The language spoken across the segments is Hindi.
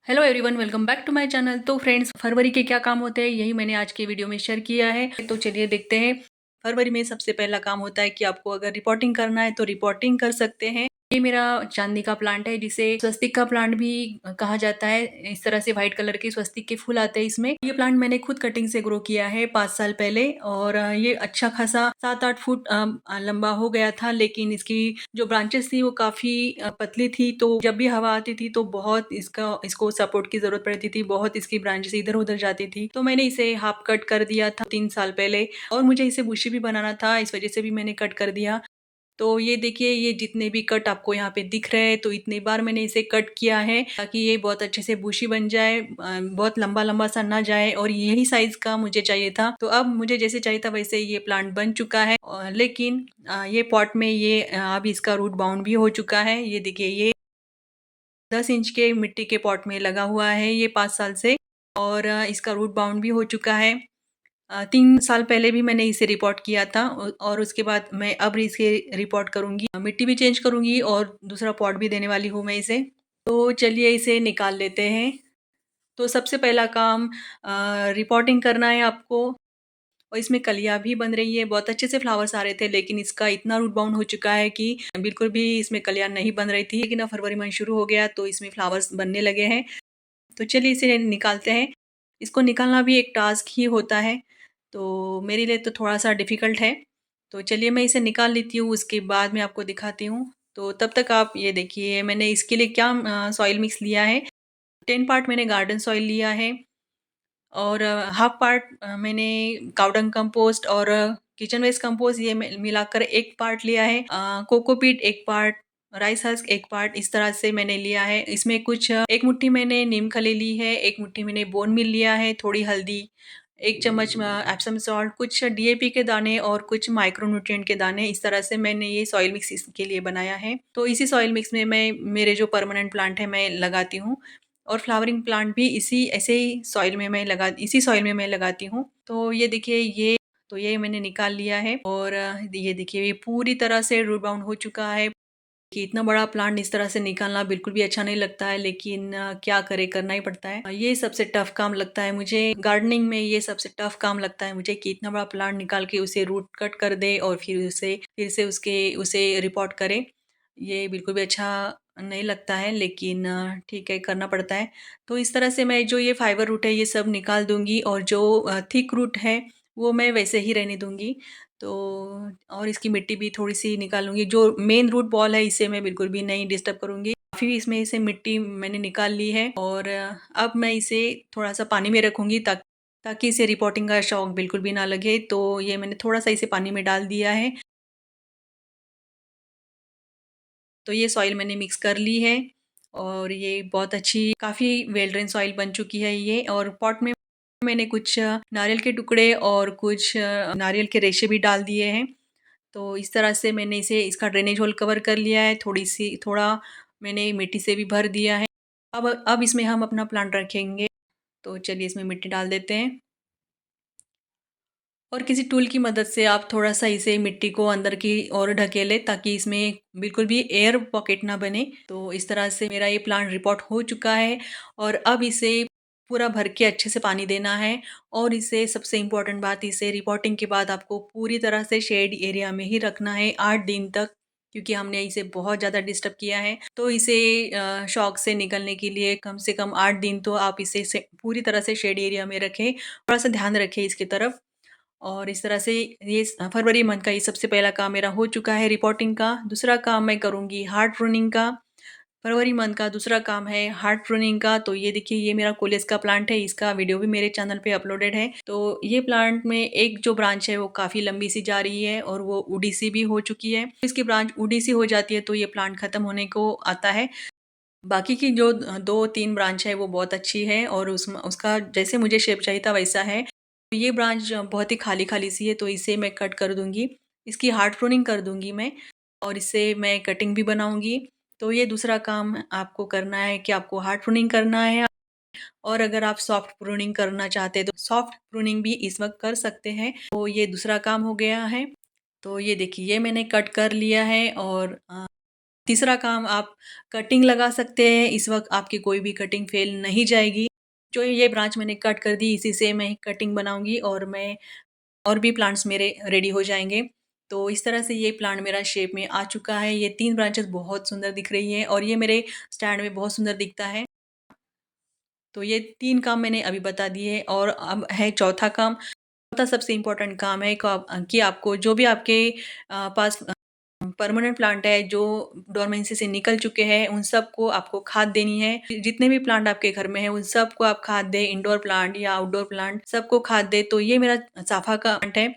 Hello everyone, welcome back to my channel. तो फ्रेंड्स, फरवरी के क्या काम होते हैं यही मैंने आज के वीडियो में शेयर किया है। तो चलिए देखते हैं। फरवरी में सबसे पहला काम होता है कि आपको अगर रिपोर्टिंग करना है तो रिपोर्टिंग कर सकते हैं। ये मेरा चांदी का प्लांट है जिसे स्वस्तिक का प्लांट भी कहा जाता है। इस तरह से व्हाइट कलर के स्वस्तिक के फूल आते हैं इसमें। ये प्लांट मैंने खुद कटिंग से ग्रो किया है 5 साल पहले, और ये अच्छा खासा 7-8 फुट लंबा हो गया था। लेकिन इसकी जो ब्रांचेस थी वो काफी पतली थी, तो जब भी हवा आती थी तो बहुत इसको सपोर्ट की जरूरत पड़ती थी। बहुत इसकी ब्रांचेस इधर उधर जाती थी, तो मैंने इसे हाफ कट कर दिया था 3 साल पहले। और मुझे इसे बुशी भी बनाना था, इस वजह से भी मैंने कट कर दिया। तो ये देखिए, ये जितने भी कट आपको यहाँ पे दिख रहे हैं, तो इतनी बार मैंने इसे कट किया है ताकि ये बहुत अच्छे से बुशी बन जाए, बहुत लंबा लंबा सा ना जाए। और यही साइज का मुझे चाहिए था। तो अब मुझे जैसे चाहिए था वैसे ये प्लांट बन चुका है। लेकिन ये पॉट में ये अब इसका रूट बाउंड भी हो चुका है। ये देखिए, ये 10 इंच के मिट्टी के पॉट में लगा हुआ है ये 5 साल से। और इसका रूट बाउंड भी हो चुका है। 3 साल पहले भी मैंने इसे रिपोर्ट किया था, और उसके बाद मैं अब इसे रिपोर्ट करूंगी, मिट्टी भी चेंज करूंगी और दूसरा पॉट भी देने वाली हूँ मैं इसे। तो चलिए इसे निकाल लेते हैं। तो सबसे पहला काम रिपोर्टिंग करना है आपको। और इसमें कलियां भी बन रही है, बहुत अच्छे से फ्लावर्स आ रहे थे, लेकिन इसका इतना रूट बाउंड हो चुका है कि बिल्कुल भी इसमें कलियां नहीं बन रही थी। लेकिन अब फरवरी मंथ शुरू हो गया तो इसमें फ्लावर्स बनने लगे हैं। तो चलिए इसे निकालते हैं। इसको निकालना भी एक टास्क ही होता है, तो मेरे लिए तो थोड़ा-सा डिफ़िकल्ट है। तो चलिए मैं इसे निकाल लेती हूँ, उसके बाद मैं आपको दिखाती हूँ। तो तब तक आप ये देखिए, मैंने इसके लिए क्या सॉइल मिक्स लिया है। 10 पार्ट मैंने गार्डन सॉइल लिया है, और हाफ पार्ट मैंने काऊ डंग कंपोस्ट और किचन वेस्ट कंपोस्ट, ये मिलाकर 1 पार्ट लिया है। Cocopeat 1 part, rice husk 1 part, इस तरह से मैंने लिया है। इसमें कुछ 1 मुट्ठी मैंने नीम खली ली है, 1 मुट्ठी मैंने बोन मील लिया है, थोड़ी हल्दी, 1 चम्मच एप्सम सॉल्ट, कुछ डीएपी के दाने और कुछ माइक्रोन्यूट्रिएंट के दाने। इस तरह से मैंने ये सॉइल मिक्स इसके लिए बनाया है। तो इसी सॉइल मिक्स में मैं मेरे जो परमानेंट प्लांट है मैं लगाती हूँ। और फ्लावरिंग प्लांट भी इसी सॉइल में मैं लगाती हूँ। तो ये देखिए, ये मैंने निकाल लिया है। और ये देखिए, ये पूरी तरह से रूट बाउंड हो चुका है। कि इतना बड़ा प्लांट इस तरह से निकालना बिल्कुल भी अच्छा नहीं लगता है, लेकिन क्या करे, करना ही पड़ता है। ये सबसे टफ काम लगता है मुझे गार्डनिंग में। ये सबसे टफ काम लगता है मुझे कि इतना बड़ा प्लांट निकाल के उसे रूट कट कर दे और फिर से उसे रिपोर्ट करे। ये बिल्कुल भी अच्छा नहीं लगता है, लेकिन ठीक है, करना पड़ता है। तो इस तरह से मैं जो ये फाइबर रूट है ये सब निकाल दूंगी, और जो थिक रूट है वो मैं वैसे ही रहने दूंगी। तो और इसकी मिट्टी भी थोड़ी-सी निकालूँगी। जो मेन रूट बॉल है इसे मैं बिल्कुल भी नहीं डिस्टर्ब करूँगी। काफ़ी इसमें इसे मिट्टी मैंने निकाल ली है, और अब मैं इसे थोड़ा-सा पानी में रखूँगी ताकि इसे रिपोर्टिंग का शौक बिल्कुल भी ना लगे। तो ये मैंने थोड़ा-सा इसे पानी में डाल दिया है। तो ये सॉइल मैंने मिक्स कर ली है, और ये बहुत अच्छी काफ़ी वेल ड्रेन सॉइल बन चुकी है ये। और पॉट में मैंने कुछ नारियल के टुकड़े और कुछ नारियल के रेशे भी डाल दिए हैं। तो इस तरह से मैंने इसका ड्रेनेज होल कवर कर लिया है। थोड़ा मैंने मिट्टी से भी भर दिया है। अब इसमें हम अपना प्लांट रखेंगे। तो चलिए इसमें मिट्टी डाल देते हैं, और किसी टूल की मदद से आप थोड़ा-सा इसे मिट्टी को अंदर की ओर ढकेलें ताकि इसमें बिल्कुल भी एयर पॉकेट ना बने। तो इस तरह से मेरा ये प्लांट रिपोर्ट हो चुका है, और अब इसे पूरा भर के अच्छे से पानी देना है। और इसे सबसे इम्पोर्टेंट बात, इसे रिपोर्टिंग के बाद आपको पूरी तरह से शेड एरिया में ही रखना है 8 दिन तक, क्योंकि हमने इसे बहुत ज़्यादा डिस्टर्ब किया है। तो इसे शॉक से निकलने के लिए कम से कम 8 दिन तो आप इसे पूरी तरह से शेड एरिया में रखें। थोड़ा-सा ध्यान रखें इसकी तरफ। और इस तरह से ये फरवरी मंथ का ये सबसे पहला काम मेरा हो चुका है रिपोर्टिंग का। दूसरा काम मैं करूँगी हार्ड प्रूनिंग का। फरवरी मंथ का दूसरा काम है हार्ड प्रूनिंग का। तो ये देखिए, ये मेरा कोलियस का प्लांट है, इसका वीडियो भी मेरे चैनल पे अपलोडेड है। तो ये प्लांट में एक जो ब्रांच है वो काफ़ी लंबी सी जा रही है, और वो उड़ी सी भी हो चुकी है। इसकी ब्रांच उड़ी सी हो जाती है तो ये प्लांट खत्म होने को आता है। बाकी की जो 2-3 ब्रांच है वो बहुत अच्छी है, और उसका जैसे मुझे शेप चाहिए था वैसा है। तो ये ब्रांच बहुत ही खाली-खाली सी है, तो इसे मैं कट कर दूँगी। इसकी हार्ड प्रूनिंग कर दूँगी मैं, और इससे मैं कटिंग भी बनाऊँगी। तो ये दूसरा काम आपको करना है कि आपको हार्ड प्रूनिंग करना है, और अगर आप सॉफ्ट प्रूनिंग करना चाहते हैं तो सॉफ्ट प्रूनिंग भी इस वक़्त कर सकते हैं। तो ये दूसरा काम हो गया है। तो ये देखिए, ये मैंने कट कर लिया है, और तीसरा काम आप कटिंग लगा सकते हैं, इस वक़्त आपकी कोई भी कटिंग फ़ेल नहीं जाएगी। जो ये ब्रांच मैंने कट कर दी इसी से मैं कटिंग बनाऊँगी और मैं और भी प्लांट्स मेरे रेडी हो जाएँगे। तो इस तरह से ये प्लांट मेरा शेप में आ चुका है। ये 3 ब्रांचेज़ बहुत सुंदर दिख रही हैं और ये मेरे स्टैंड में बहुत सुंदर दिखता है। तो ये 3 काम मैंने अभी बता दिए और अब है चौथा काम। चौथा सबसे इम्पोर्टेंट काम है कि आपको जो भी आपके पास परमानेंट प्लांट है जो डोरमेंसी से निकल चुके हैं उन सबको आपको खाद देनी है। जितने भी प्लांट आपके घर में हैं उन सबको आप खाद दें, इंडोर प्लांट या आउटडोर प्लांट सबको खाद दें। तो ये मेरा चाफ़ा का प्लांट है।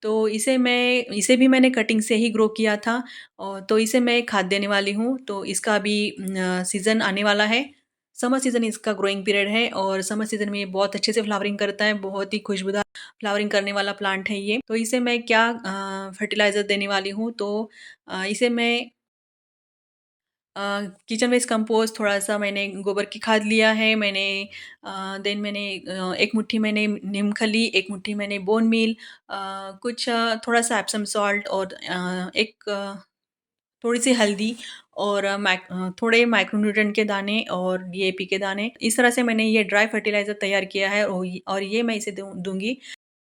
तो इसे भी मैंने कटिंग से ही ग्रो किया था और तो इसे मैं खाद देने वाली हूँ। तो इसका अभी सीज़न आने वाला है। समर सीज़न इसका ग्रोइंग पीरियड है और समर सीज़न में ये बहुत अच्छे से फ्लावरिंग करता है। बहुत ही खुशबूदार फ्लावरिंग करने वाला प्लांट है ये। तो इसे मैं क्या फर्टिलाइज़र देने वाली हूँ तो इसे मैं अ, किचन वेस्ट कंपोस्ट थोड़ा-सा मैंने गोबर की खाद लिया है। देन मैंने 1 मुट्ठी मैंने नीम खली, 1 मुट्ठी मैंने बोन मील, कुछ थोड़ा-सा एप्सम सॉल्ट और थोड़ी-सी हल्दी और थोड़े माइक्रोन्यूट्रिएंट के दाने और डीएपी के दाने। इस तरह से मैंने ये ड्राई फर्टिलाइज़र तैयार किया है और ये मैं इसे दूँगी।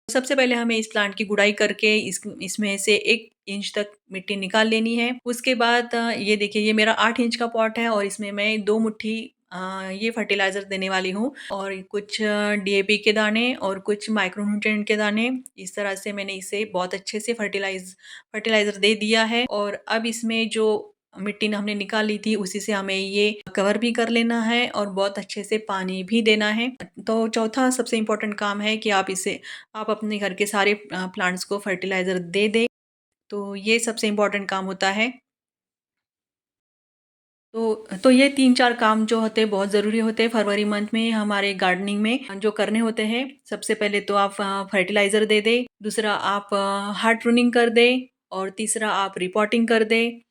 सबसे पहले हमें इस प्लांट की गुड़ाई करके इसमें से 1 इंच तक मिट्टी निकाल लेनी है। उसके बाद ये देखिए ये मेरा 8 इंच का पॉट है और इसमें मैं 2 मुट्ठी ये फर्टिलाइज़र देने वाली हूँ और कुछ डीएपी के दाने और कुछ माइक्रोन्यूट्रिएंट के दाने। इस तरह से मैंने इसे बहुत अच्छे से फर्टिलाइज़र दे दिया है और अब इसमें जो मिट्टी हमने निकाल ली थी उसी से हमें ये कवर भी कर लेना है और बहुत अच्छे से पानी भी देना है। तो चौथा सबसे इम्पोर्टेंट काम है कि आप अपने घर के सारे प्लांट्स को फर्टिलाइज़र दे दें। तो ये सबसे इम्पोर्टेंट काम होता है। तो ये 3-4 काम जो होते हैं बहुत ज़रूरी होते हैं फरवरी मंथ में हमारे गार्डनिंग में जो करने होते हैं। सबसे पहले तो आप फर्टिलाइज़र दे दें, दूसरा आप हार्ड प्रूनिंग कर दें और तीसरा आप रिपोर्टिंग कर दें।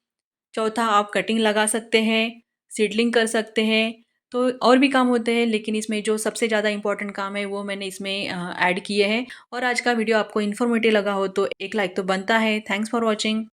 चौथा आप कटिंग लगा सकते हैं, सीडलिंग कर सकते हैं। तो और भी काम होते हैं लेकिन इसमें जो सबसे ज़्यादा इम्पोर्टेंट काम है वो मैंने इसमें ऐड किए हैं। और आज का वीडियो आपको इन्फॉर्मेटिव लगा हो तो एक लाइक तो बनता है। Thanks for watching.